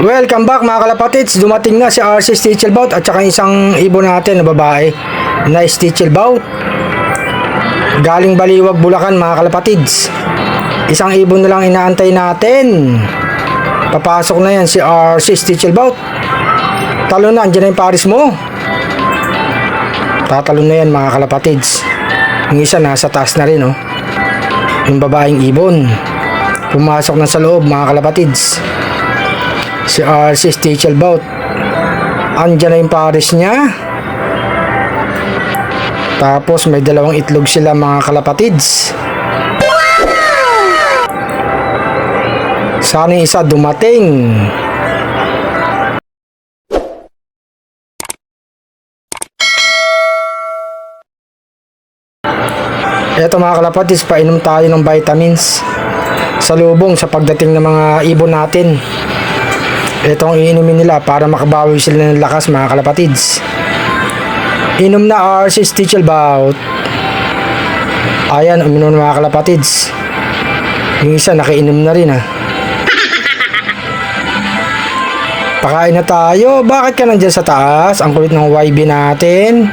Welcome back mga kalapatids. Dumating na si RC Stichelbout at saka isang ibon natin na babae na Stichelbout. Galing Baliwag, Bulacan mga kalapatids. Isang ibon na lang inaantay natin. Papasok na yan si RC Stichelbout. Talo na, andyan na yung pares mo. Tatalo na yan mga kalapatids. Yung isa nasa taas na rin, oh. Yung babaeng ibon pumasok na sa loob mga kalapatids. Si RC Stichelbout, andyan na yung pares niya. Tapos may dalawang itlog sila mga kalapatids. Sana yung isa dumating. Eto mga kalapatids, painom tayo ng vitamins sa lubong sa pagdating ng mga ibon natin. Ito ang iinumin nila para makabawi sila ng lakas mga kalapatids. Inom na RC Stichelbout. Ayan, uminom na mga kalapatids. Yung isa nakainom na rin ha. Pakain na tayo. Bakit ka nandyan sa taas? Ang kulit ng YB natin.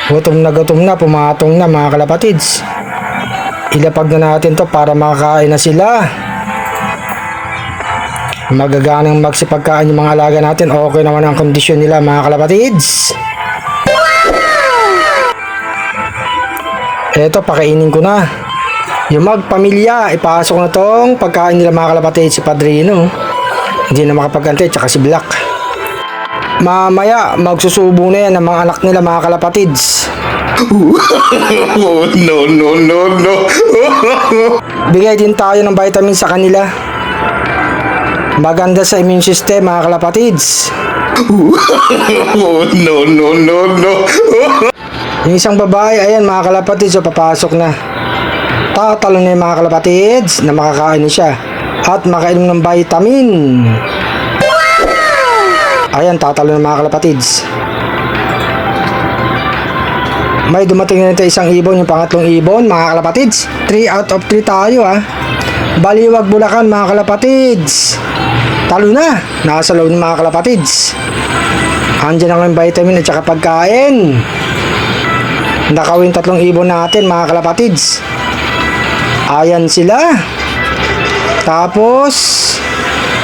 Gutom na, pumatong na mga kalapatids. Ilapag na natin to para makakain na sila. Magaganang magsipagkain yung mga alaga natin. Okay naman ang kondisyon nila mga kalapatids. Eto, pakainin ko na. Yung magpamilya, ipasok na tong pagkain nila mga kalapatids. Si Padrino hindi na makapagantay, tsaka si Black. Mamaya magsusubo na yan ng mga anak nila mga kalapatids. No. Bigay din tayo ng vitamin sa kanila. Maganda sa immune system mga kalapatids. No. Yung isang babae, ayan mga kalapatids, so papasok na. Tatalo na yung mga kalapatids na makakain siya at makainom ng vitamin. Ayan, tatalo na mga kalapatids. May dumating na nito isang ibon, yung pangatlong ibon mga kalapatids. 3 out of 3 tayo ha. Baliwag, Bulacan mga kalapatids. Talo na, nasa loob ng mga kalapatids. Andiyan na yung vitamin at saka pagkain. Nakawin 3 ibon natin mga kalapatids. Ayan sila. Tapos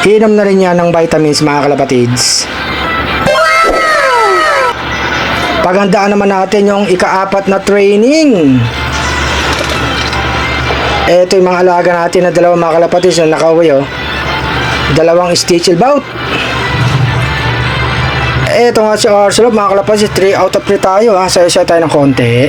inom na rin yan ng vitamins mga kalapatids. Paghandaan naman natin yung ika-4 na training. Ito yung mga alaga natin na dalawang mga kalapatids na nakauwi, oh. Dalawang Stichelbout. Ito nga si Arcelot mga kalapatids. 3 out of 3 tayo ha. Saya tayo ng konti.